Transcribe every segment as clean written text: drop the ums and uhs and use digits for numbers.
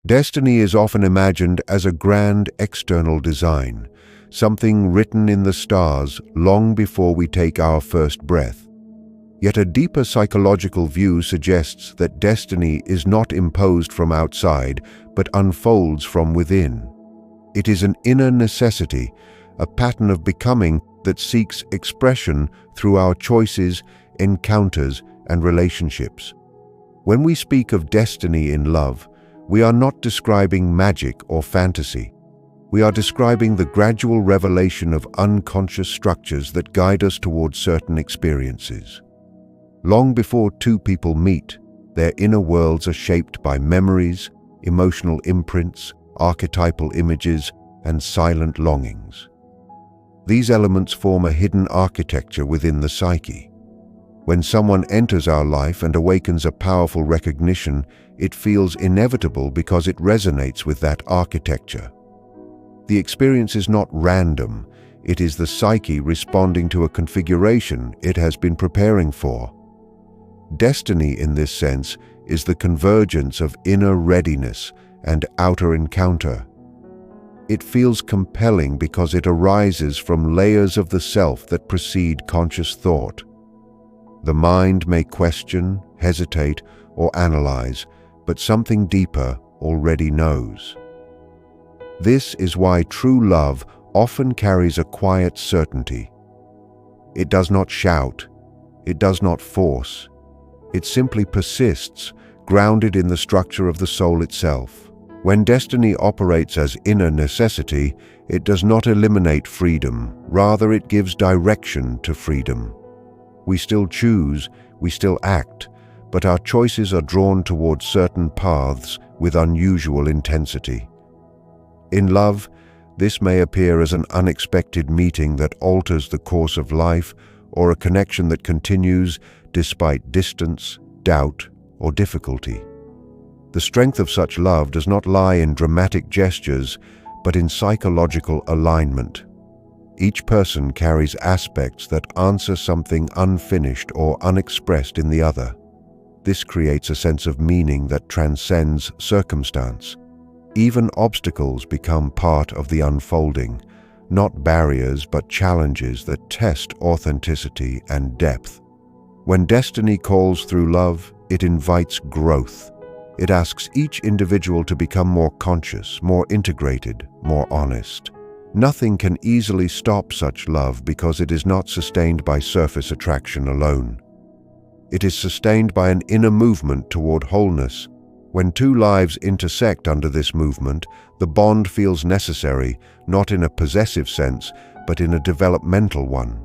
Destiny is often imagined as a grand external design, something written in the stars long before we take our first breath. Yet a deeper psychological view suggests that destiny is not imposed from outside, but unfolds from within. It is an inner necessity, a pattern of becoming that seeks expression through our choices, encounters, and relationships. When we speak of destiny in love, we are not describing magic or fantasy. We are describing the gradual revelation of unconscious structures that guide us towards certain experiences. Long before two people meet, their inner worlds are shaped by memories, emotional imprints, archetypal images, and silent longings. These elements form a hidden architecture within the psyche. When someone enters our life and awakens a powerful recognition, it feels inevitable because it resonates with that architecture. The experience is not random. It is the psyche responding to a configuration it has been preparing for. Destiny, in this sense, is the convergence of inner readiness and outer encounter. It feels compelling because it arises from layers of the self that precede conscious thought. The mind may question, hesitate, or analyze, but something deeper already knows. This is why true love often carries a quiet certainty. It does not shout, it does not force. It simply persists, grounded in the structure of the soul itself. When destiny operates as inner necessity, it does not eliminate freedom, rather it gives direction to freedom. We still choose, we still act, but our choices are drawn towards certain paths with unusual intensity. In love, this may appear as an unexpected meeting that alters the course of life, or a connection that continues despite distance, doubt, or difficulty. The strength of such love does not lie in dramatic gestures, but in psychological alignment. Each person carries aspects that answer something unfinished or unexpressed in the other. This creates a sense of meaning that transcends circumstance. Even obstacles become part of the unfolding, not barriers but challenges that test authenticity and depth. When destiny calls through love, it invites growth. It asks each individual to become more conscious, more integrated, more honest. Nothing can easily stop such love because it is not sustained by surface attraction alone. It is sustained by an inner movement toward wholeness. When two lives intersect under this movement, the bond feels necessary, not in a possessive sense, but in a developmental one.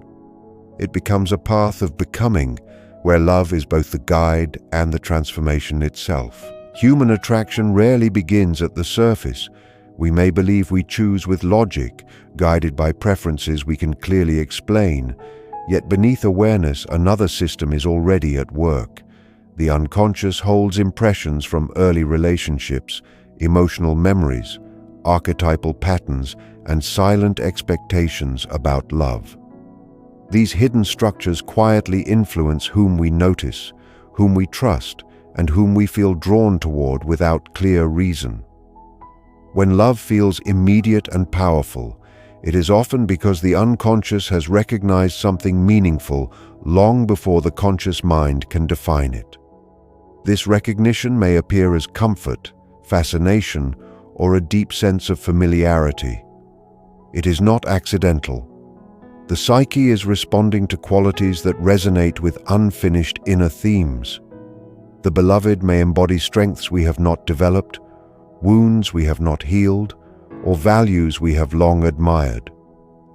It becomes a path of becoming, where love is both the guide and the transformation itself. Human attraction rarely begins at the surface. We may believe we choose with logic, guided by preferences we can clearly explain, yet beneath awareness another system is already at work. The unconscious holds impressions from early relationships, emotional memories, archetypal patterns, and silent expectations about love. These hidden structures quietly influence whom we notice, whom we trust, and whom we feel drawn toward without clear reason. When love feels immediate and powerful, it is often because the unconscious has recognized something meaningful long before the conscious mind can define it. This recognition may appear as comfort, fascination, or a deep sense of familiarity. It is not accidental. The psyche is responding to qualities that resonate with unfinished inner themes. The beloved may embody strengths we have not developed, wounds we have not healed, or values we have long admired.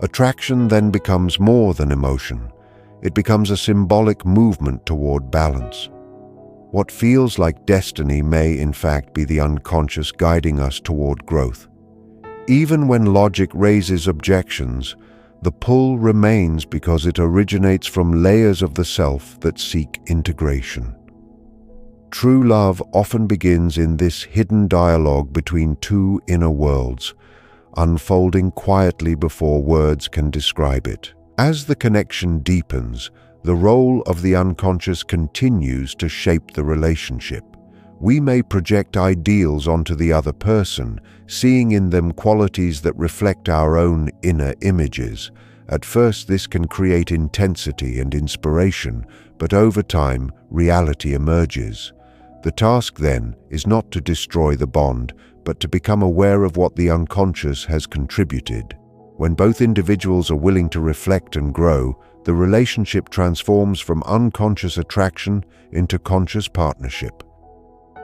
Attraction then becomes more than emotion. It becomes a symbolic movement toward balance. What feels like destiny may, in fact, be the unconscious guiding us toward growth. Even when logic raises objections, the pull remains because it originates from layers of the self that seek integration. True love often begins in this hidden dialogue between two inner worlds, unfolding quietly before words can describe it. As the connection deepens, the role of the unconscious continues to shape the relationship. We may project ideals onto the other person, seeing in them qualities that reflect our own inner images. At first, this can create intensity and inspiration, but over time, reality emerges. The task then is not to destroy the bond, but to become aware of what the unconscious has contributed. When both individuals are willing to reflect and grow, the relationship transforms from unconscious attraction into conscious partnership.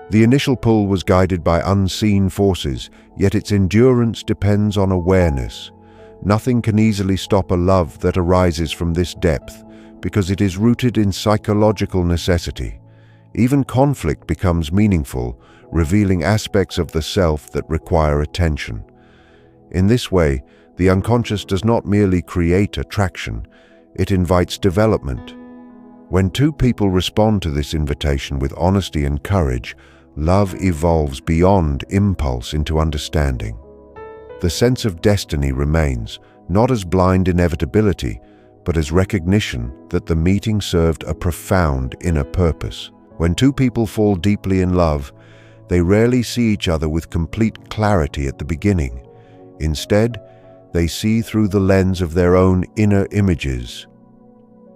The initial pull was guided by unseen forces, yet its endurance depends on awareness. Nothing can easily stop a love that arises from this depth, because it is rooted in psychological necessity. Even conflict becomes meaningful, revealing aspects of the self that require attention. In this way, the unconscious does not merely create attraction, it invites development. When two people respond to this invitation with honesty and courage, love evolves beyond impulse into understanding. The sense of destiny remains, not as blind inevitability, but as recognition that the meeting served a profound inner purpose. When two people fall deeply in love, they rarely see each other with complete clarity at the beginning. Instead, they see through the lens of their own inner images.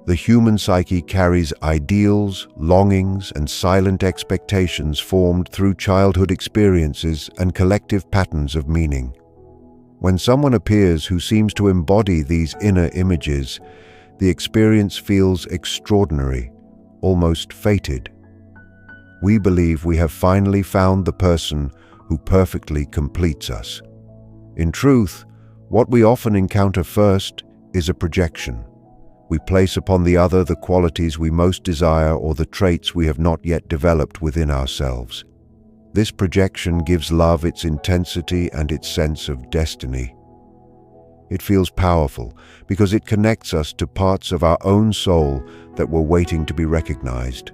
The human psyche carries ideals, longings, and silent expectations formed through childhood experiences and collective patterns of meaning. When someone appears who seems to embody these inner images, the experience feels extraordinary, almost fated. We believe we have finally found the person who perfectly completes us. In truth, what we often encounter first is a projection. We place upon the other the qualities we most desire or the traits we have not yet developed within ourselves. This projection gives love its intensity and its sense of destiny. It feels powerful because it connects us to parts of our own soul that were waiting to be recognized.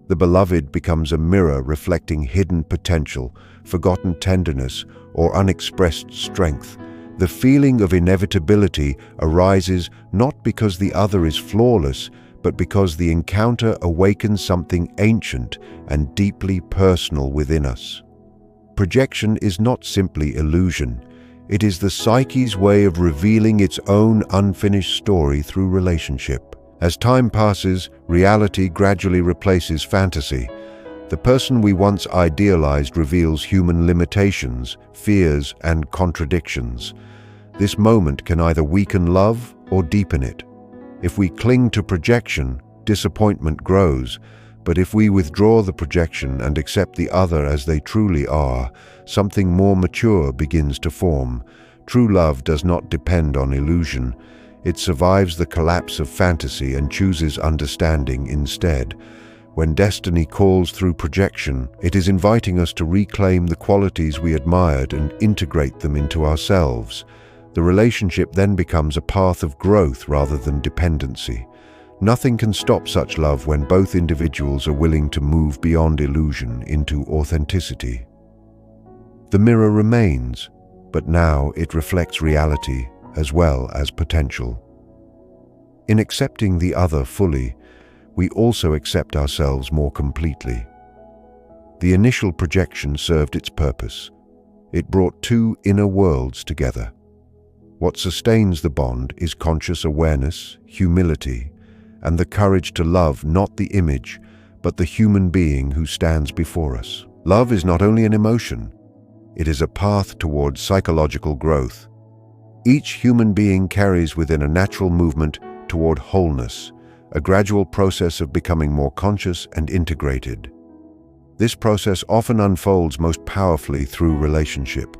The beloved becomes a mirror reflecting hidden potential, forgotten tenderness, or unexpressed strength. The feeling of inevitability arises not because the other is flawless, but because the encounter awakens something ancient and deeply personal within us. Projection is not simply illusion. It is the psyche's way of revealing its own unfinished story through relationship. As time passes, reality gradually replaces fantasy. The person we once idealized reveals human limitations, fears, and contradictions. This moment can either weaken love or deepen it. If we cling to projection, disappointment grows, but if we withdraw the projection and accept the other as they truly are, something more mature begins to form. True love does not depend on illusion. It survives the collapse of fantasy and chooses understanding instead. When destiny calls through projection, it is inviting us to reclaim the qualities we admired and integrate them into ourselves. The relationship then becomes a path of growth rather than dependency. Nothing can stop such love when both individuals are willing to move beyond illusion into authenticity. The mirror remains, but now it reflects reality as well as potential. In accepting the other fully, we also accept ourselves more completely. The initial projection served its purpose. It brought two inner worlds together. What sustains the bond is conscious awareness, humility, and the courage to love not the image, but the human being who stands before us. Love is not only an emotion, it is a path towards psychological growth. Each human being carries within a natural movement toward wholeness, a gradual process of becoming more conscious and integrated. This process often unfolds most powerfully through relationship.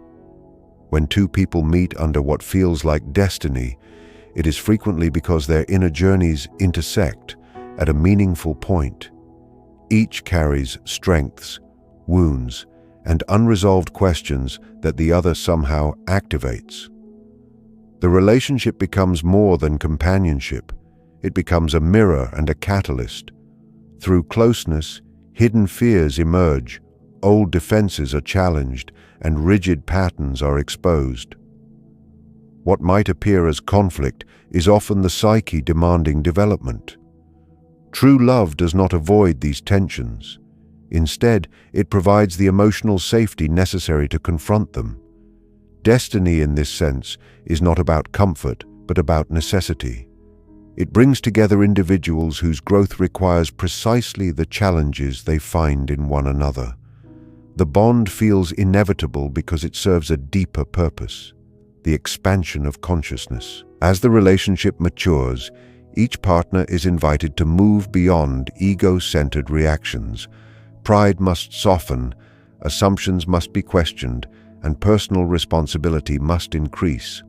When two people meet under what feels like destiny, it is frequently because their inner journeys intersect at a meaningful point. Each carries strengths, wounds, and unresolved questions that the other somehow activates. The relationship becomes more than companionship. It becomes a mirror and a catalyst. Through closeness, hidden fears emerge, old defenses are challenged, and rigid patterns are exposed. What might appear as conflict is often the psyche demanding development. True love does not avoid these tensions. Instead, it provides the emotional safety necessary to confront them. Destiny, in this sense, is not about comfort, but about necessity. It brings together individuals whose growth requires precisely the challenges they find in one another. The bond feels inevitable because it serves a deeper purpose, the expansion of consciousness. As the relationship matures, each partner is invited to move beyond ego-centered reactions. Pride must soften, assumptions must be questioned, and personal responsibility must increase.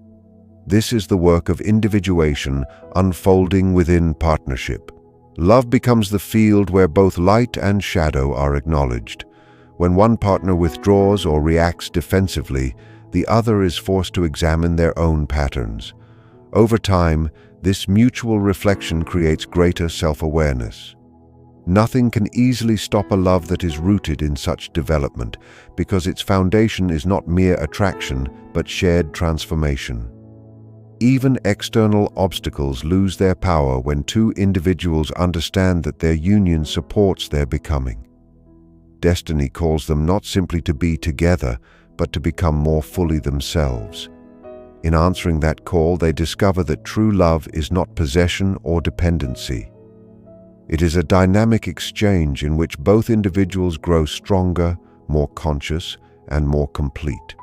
This is the work of individuation unfolding within partnership. Love becomes the field where both light and shadow are acknowledged. When one partner withdraws or reacts defensively, the other is forced to examine their own patterns. Over time, this mutual reflection creates greater self-awareness. Nothing can easily stop a love that is rooted in such development, because its foundation is not mere attraction, but shared transformation. Even external obstacles lose their power when two individuals understand that their union supports their becoming. Destiny calls them not simply to be together, but to become more fully themselves. In answering that call, they discover that true love is not possession or dependency. It is a dynamic exchange in which both individuals grow stronger, more conscious, and more complete.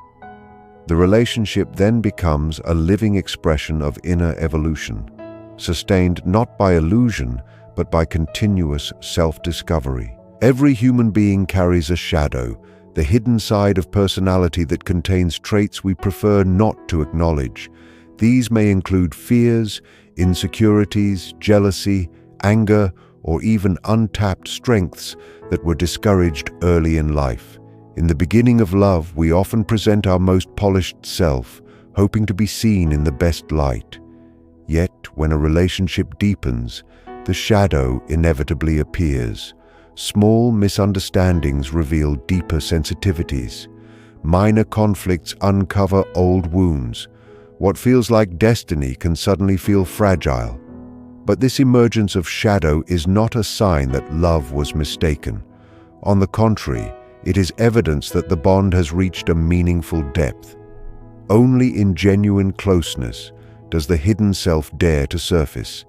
The relationship then becomes a living expression of inner evolution, sustained not by illusion, but by continuous self-discovery. Every human being carries a shadow, the hidden side of personality that contains traits we prefer not to acknowledge. These may include fears, insecurities, jealousy, anger, or even untapped strengths that were discouraged early in life. In the beginning of love, we often present our most polished self, hoping to be seen in the best light. Yet, when a relationship deepens, the shadow inevitably appears. Small misunderstandings reveal deeper sensitivities. Minor conflicts uncover old wounds. What feels like destiny can suddenly feel fragile. But this emergence of shadow is not a sign that love was mistaken. On the contrary, it is evidence that the bond has reached a meaningful depth. Only in genuine closeness does the hidden self dare to surface.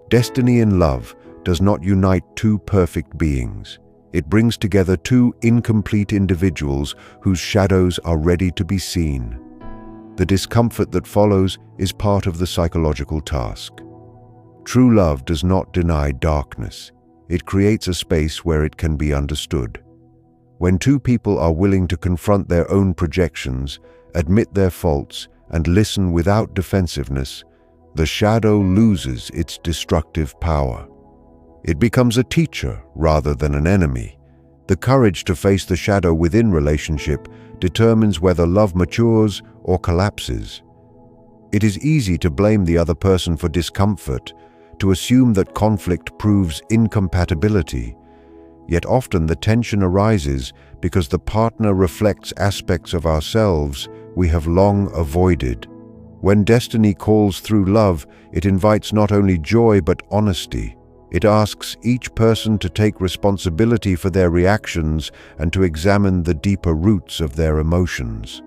Destiny in love does not unite two perfect beings. It brings together two incomplete individuals whose shadows are ready to be seen. The discomfort that follows is part of the psychological task. True love does not deny darkness. It creates a space where it can be understood. When two people are willing to confront their own projections, admit their faults, and listen without defensiveness, the shadow loses its destructive power. It becomes a teacher rather than an enemy. The courage to face the shadow within relationship determines whether love matures or collapses. It is easy to blame the other person for discomfort, to assume that conflict proves incompatibility. Yet often the tension arises because the partner reflects aspects of ourselves we have long avoided. When destiny calls through love, it invites not only joy but honesty. It asks each person to take responsibility for their reactions and to examine the deeper roots of their emotions.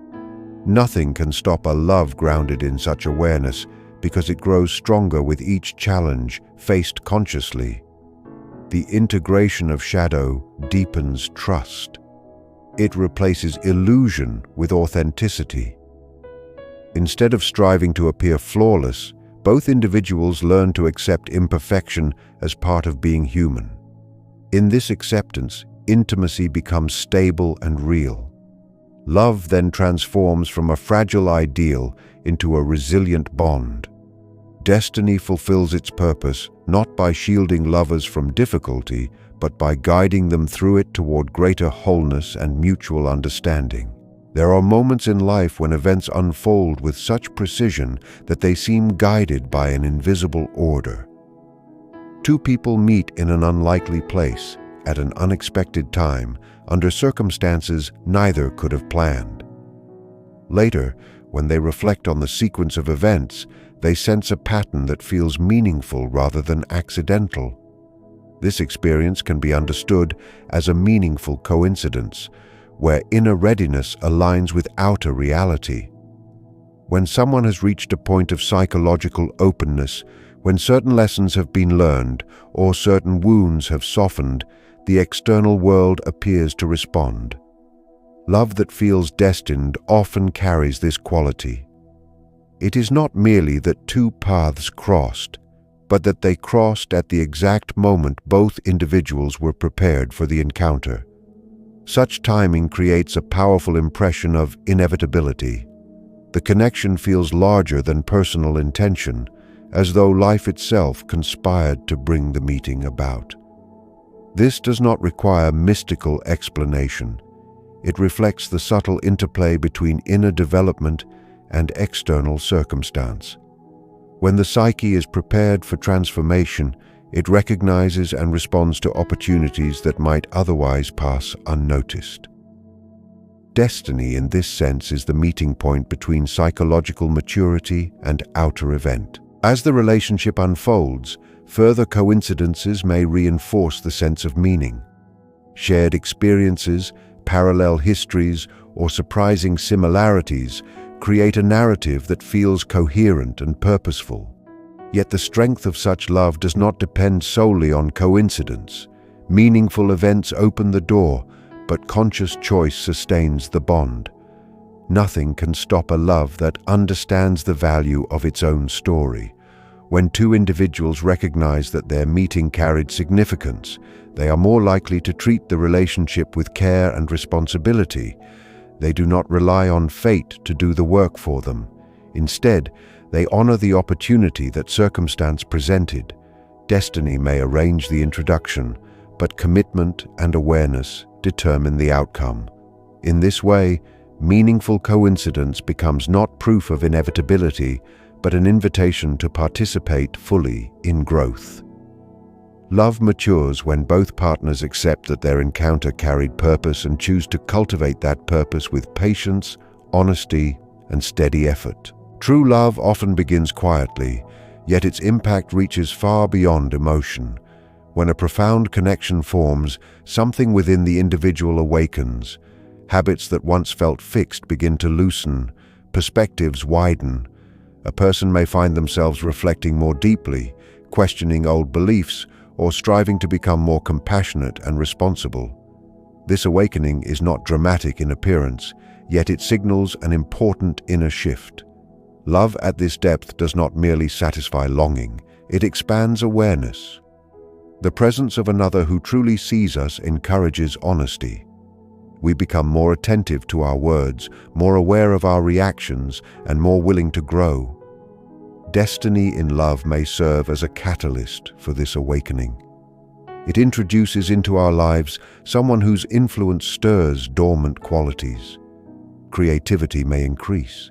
Nothing can stop a love grounded in such awareness, because it grows stronger with each challenge faced consciously. The integration of shadow deepens trust. It replaces illusion with authenticity. Instead of striving to appear flawless, both individuals learn to accept imperfection as part of being human. In this acceptance, intimacy becomes stable and real. Love then transforms from a fragile ideal into a resilient bond. Destiny fulfills its purpose not by shielding lovers from difficulty, but by guiding them through it toward greater wholeness and mutual understanding. There are moments in life when events unfold with such precision that they seem guided by an invisible order. Two people meet in an unlikely place, at an unexpected time, under circumstances neither could have planned. Later, when they reflect on the sequence of events, they sense a pattern that feels meaningful rather than accidental. This experience can be understood as a meaningful coincidence, where inner readiness aligns with outer reality. When someone has reached a point of psychological openness, when certain lessons have been learned or certain wounds have softened, the external world appears to respond. Love that feels destined often carries this quality. It is not merely that two paths crossed, but that they crossed at the exact moment both individuals were prepared for the encounter. Such timing creates a powerful impression of inevitability. The connection feels larger than personal intention, as though life itself conspired to bring the meeting about. This does not require mystical explanation. It reflects the subtle interplay between inner development and external circumstance. When the psyche is prepared for transformation, it recognizes and responds to opportunities that might otherwise pass unnoticed. Destiny, in this sense, is the meeting point between psychological maturity and outer event. As the relationship unfolds, further coincidences may reinforce the sense of meaning. Shared experiences, parallel histories, or surprising similarities create a narrative that feels coherent and purposeful. Yet the strength of such love does not depend solely on coincidence. Meaningful events open the door, but conscious choice sustains the bond. Nothing can stop a love that understands the value of its own story. When two individuals recognize that their meeting carried significance, they are more likely to treat the relationship with care and responsibility. They do not rely on fate to do the work for them. Instead, they honor the opportunity that circumstance presented. Destiny may arrange the introduction, but commitment and awareness determine the outcome. In this way, meaningful coincidence becomes not proof of inevitability, but an invitation to participate fully in growth. Love matures when both partners accept that their encounter carried purpose and choose to cultivate that purpose with patience, honesty, and steady effort. True love often begins quietly, yet its impact reaches far beyond emotion. When a profound connection forms, something within the individual awakens. Habits that once felt fixed begin to loosen, perspectives widen. A person may find themselves reflecting more deeply, questioning old beliefs, or striving to become more compassionate and responsible. This awakening is not dramatic in appearance, yet it signals an important inner shift. Love at this depth does not merely satisfy longing, it expands awareness. The presence of another who truly sees us encourages honesty. We become more attentive to our words, more aware of our reactions, and more willing to grow. Destiny in love may serve as a catalyst for this awakening. It introduces into our lives someone whose influence stirs dormant qualities. Creativity may increase,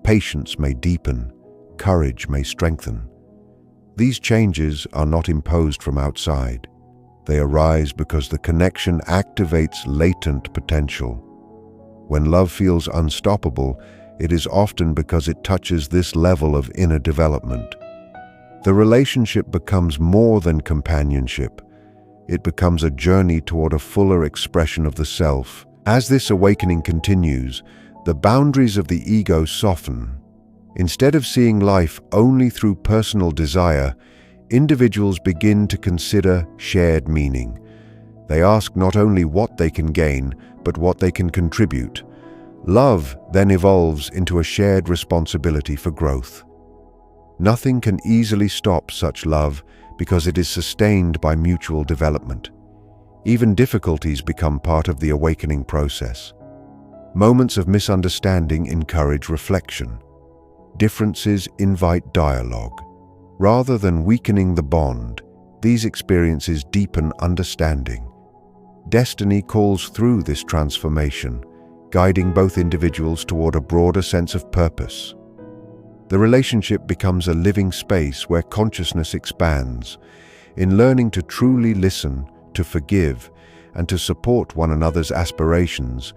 patience may deepen, courage may strengthen. These changes are not imposed from outside. They arise because the connection activates latent potential. When love feels unstoppable, it is often because it touches this level of inner development. The relationship becomes more than companionship. It becomes a journey toward a fuller expression of the self. As this awakening continues, the boundaries of the ego soften. Instead of seeing life only through personal desire, individuals begin to consider shared meaning. They ask not only what they can gain, but what they can contribute. Love then evolves into a shared responsibility for growth. Nothing can easily stop such love because it is sustained by mutual development. Even difficulties become part of the awakening process. Moments of misunderstanding encourage reflection. Differences invite dialogue. Rather than weakening the bond, these experiences deepen understanding. Destiny calls through this transformation, guiding both individuals toward a broader sense of purpose. The relationship becomes a living space where consciousness expands. In learning to truly listen, to forgive, and to support one another's aspirations,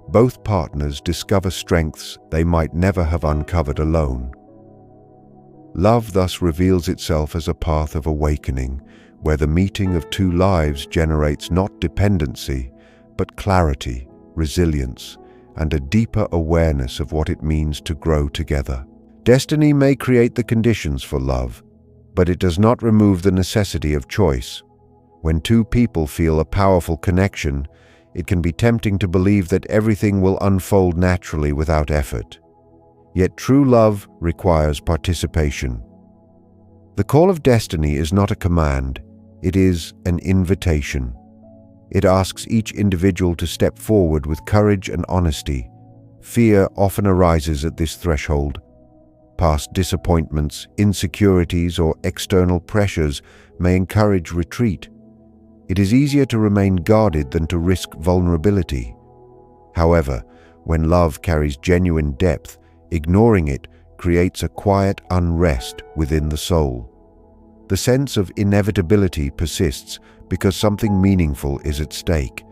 both partners discover strengths they might never have uncovered alone. Love thus reveals itself as a path of awakening, where the meeting of two lives generates not dependency, but clarity, resilience, and a deeper awareness of what it means to grow together. Destiny may create the conditions for love, but it does not remove the necessity of choice. When two people feel a powerful connection, it can be tempting to believe that everything will unfold naturally without effort. Yet true love requires participation. The call of destiny is not a command, it is an invitation. It asks each individual to step forward with courage and honesty. Fear often arises at this threshold. Past disappointments, insecurities, or external pressures may encourage retreat. It is easier to remain guarded than to risk vulnerability. However, when love carries genuine depth, ignoring it creates a quiet unrest within the soul. The sense of inevitability persists because something meaningful is at stake.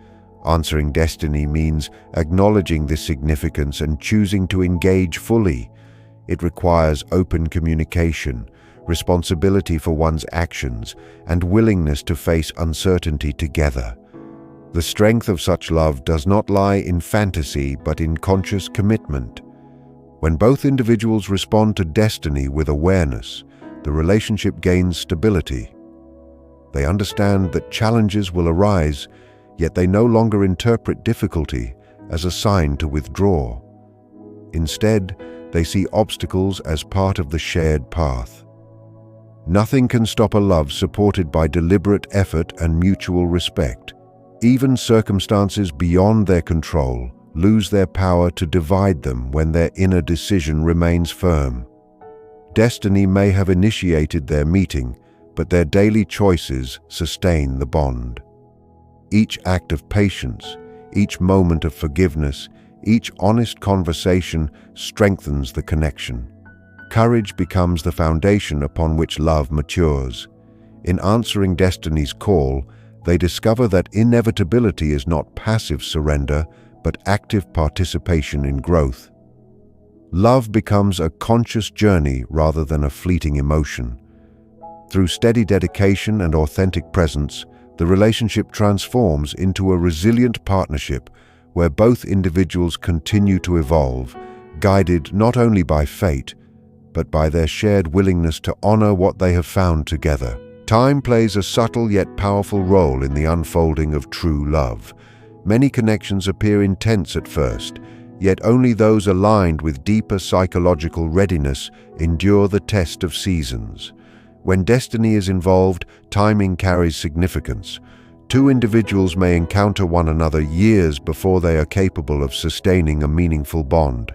Answering destiny means acknowledging this significance and choosing to engage fully. It requires open communication, responsibility for one's actions, and willingness to face uncertainty together. The strength of such love does not lie in fantasy but in conscious commitment. When both individuals respond to destiny with awareness, the relationship gains stability. They understand that challenges will arise, yet they no longer interpret difficulty as a sign to withdraw. Instead, they see obstacles as part of the shared path. Nothing can stop a love supported by deliberate effort and mutual respect. Even circumstances beyond their control lose their power to divide them when their inner decision remains firm. Destiny may have initiated their meeting, but their daily choices sustain the bond. Each act of patience, each moment of forgiveness, each honest conversation strengthens the connection. Courage becomes the foundation upon which love matures. In answering destiny's call, they discover that inevitability is not passive surrender, but active participation in growth. Love becomes a conscious journey rather than a fleeting emotion. Through steady dedication and authentic presence, the relationship transforms into a resilient partnership where both individuals continue to evolve, guided not only by fate, but by their shared willingness to honor what they have found together. Time plays a subtle yet powerful role in the unfolding of true love. Many connections appear intense at first, yet only those aligned with deeper psychological readiness endure the test of seasons. When destiny is involved, timing carries significance. Two individuals may encounter one another years before they are capable of sustaining a meaningful bond.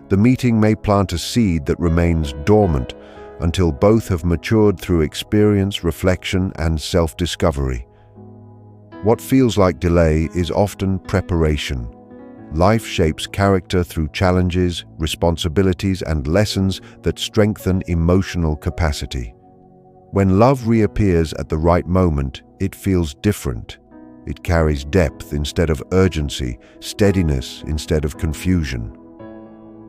The meeting may plant a seed that remains dormant until both have matured through experience, reflection, and self-discovery. What feels like delay is often preparation. Life shapes character through challenges, responsibilities, and lessons that strengthen emotional capacity. When love reappears at the right moment, it feels different. It carries depth instead of urgency, steadiness instead of confusion.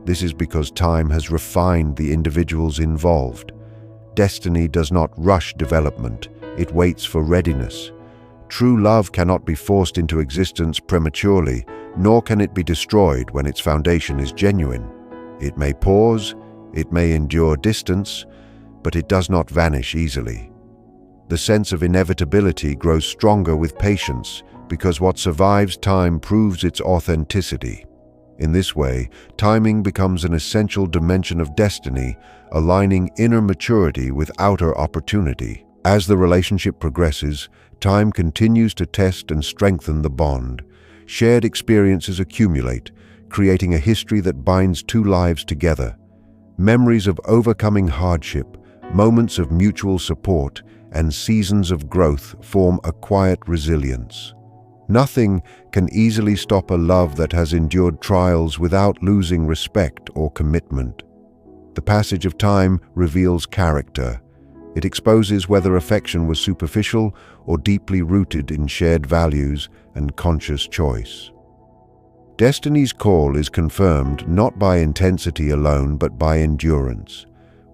This is because time has refined the individuals involved. Destiny does not rush development, it waits for readiness. True love cannot be forced into existence prematurely, nor can it be destroyed when its foundation is genuine. It may pause, it may endure distance, but it does not vanish easily. The sense of inevitability grows stronger with patience because what survives time proves its authenticity. In this way, timing becomes an essential dimension of destiny, aligning inner maturity with outer opportunity. As the relationship progresses, time continues to test and strengthen the bond. Shared experiences accumulate, creating a history that binds two lives together. Memories of overcoming hardship, moments of mutual support, and seasons of growth form a quiet resilience. Nothing can easily stop a love that has endured trials without losing respect or commitment. The passage of time reveals character. It exposes whether affection was superficial or deeply rooted in shared values and conscious choice. Destiny's call is confirmed not by intensity alone but by endurance.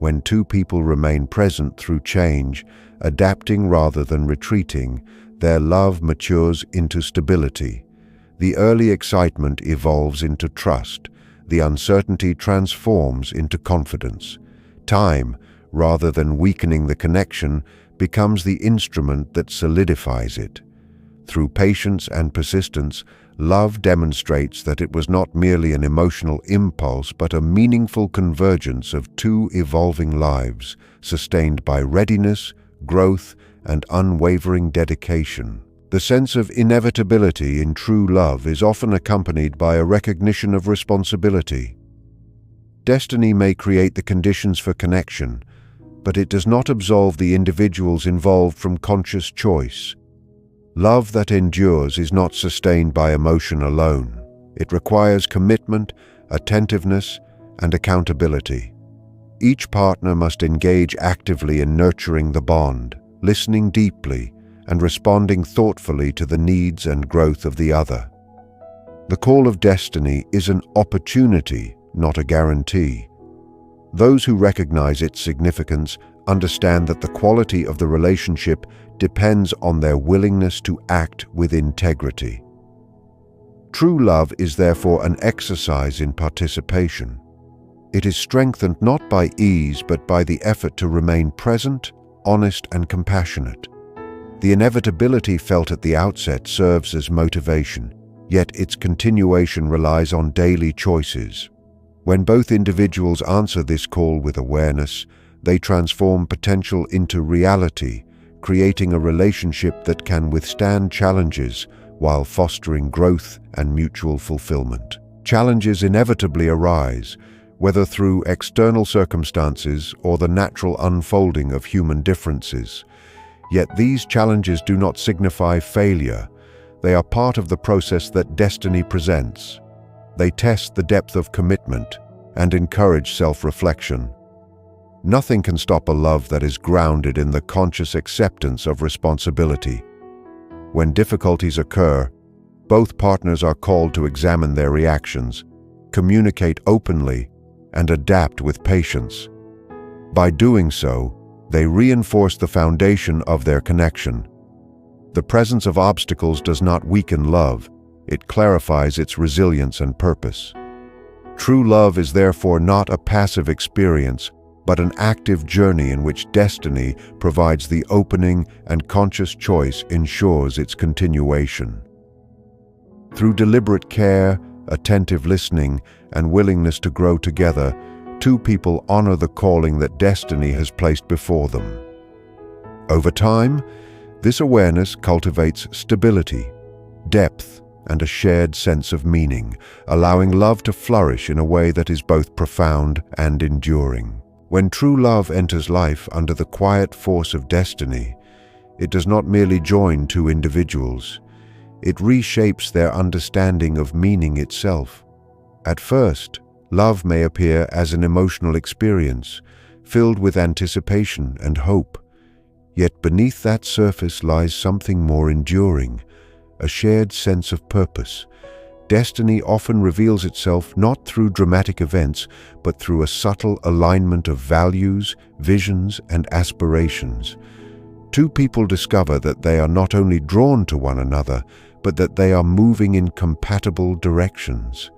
When two people remain present through change, adapting rather than retreating, their love matures into stability. The early excitement evolves into trust. The uncertainty transforms into confidence. Time, rather than weakening the connection, becomes the instrument that solidifies it. Through patience and persistence, love demonstrates that it was not merely an emotional impulse but a meaningful convergence of two evolving lives, sustained by readiness, growth, and unwavering dedication. The sense of inevitability in true love is often accompanied by a recognition of responsibility. Destiny may create the conditions for connection, but it does not absolve the individuals involved from conscious choice. Love that endures is not sustained by emotion alone. It requires commitment, attentiveness, and accountability. Each partner must engage actively in nurturing the bond, listening deeply, and responding thoughtfully to the needs and growth of the other. The call of destiny is an opportunity, not a guarantee. Those who recognize its significance understand that the quality of the relationship depends on their willingness to act with integrity. True love is therefore an exercise in participation. It is strengthened not by ease but by the effort to remain present, honest, and compassionate. The inevitability felt at the outset serves as motivation, yet its continuation relies on daily choices. When both individuals answer this call with awareness, they transform potential into reality, creating a relationship that can withstand challenges while fostering growth and mutual fulfillment. Challenges inevitably arise, whether through external circumstances or the natural unfolding of human differences. Yet these challenges do not signify failure. They are part of the process that destiny presents. They test the depth of commitment and encourage self-reflection. Nothing can stop a love that is grounded in the conscious acceptance of responsibility. When difficulties occur, both partners are called to examine their reactions, communicate openly, and adapt with patience. By doing so, they reinforce the foundation of their connection. The presence of obstacles does not weaken love, it clarifies its resilience and purpose. True love is therefore not a passive experience, but an active journey in which destiny provides the opening and conscious choice ensures its continuation. Through deliberate care, attentive listening, and willingness to grow together, two people honor the calling that destiny has placed before them. Over time, this awareness cultivates stability, depth, and a shared sense of meaning, allowing love to flourish in a way that is both profound and enduring. When true love enters life under the quiet force of destiny, it does not merely join two individuals. It reshapes their understanding of meaning itself. At first, love may appear as an emotional experience, filled with anticipation and hope. Yet beneath that surface lies something more enduring, a shared sense of purpose. Destiny often reveals itself not through dramatic events, but through a subtle alignment of values, visions, and aspirations. Two people discover that they are not only drawn to one another, but that they are moving in compatible directions.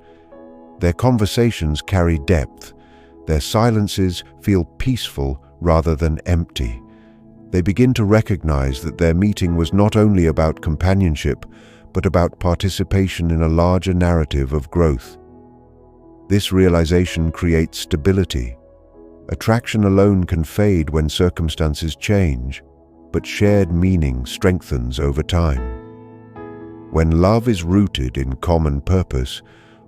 Their conversations carry depth. Their silences feel peaceful rather than empty. They begin to recognize that their meeting was not only about companionship, but about participation in a larger narrative of growth. This realization creates stability. Attraction alone can fade when circumstances change, but shared meaning strengthens over time. When love is rooted in common purpose,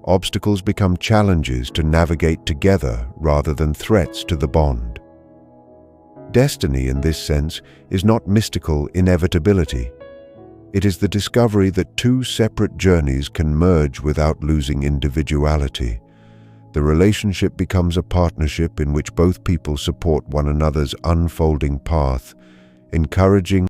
obstacles become challenges to navigate together rather than threats to the bond. Destiny, in this sense, is not mystical inevitability. It is the discovery that two separate journeys can merge without losing individuality. The relationship becomes a partnership in which both people support one another's unfolding path, encouraging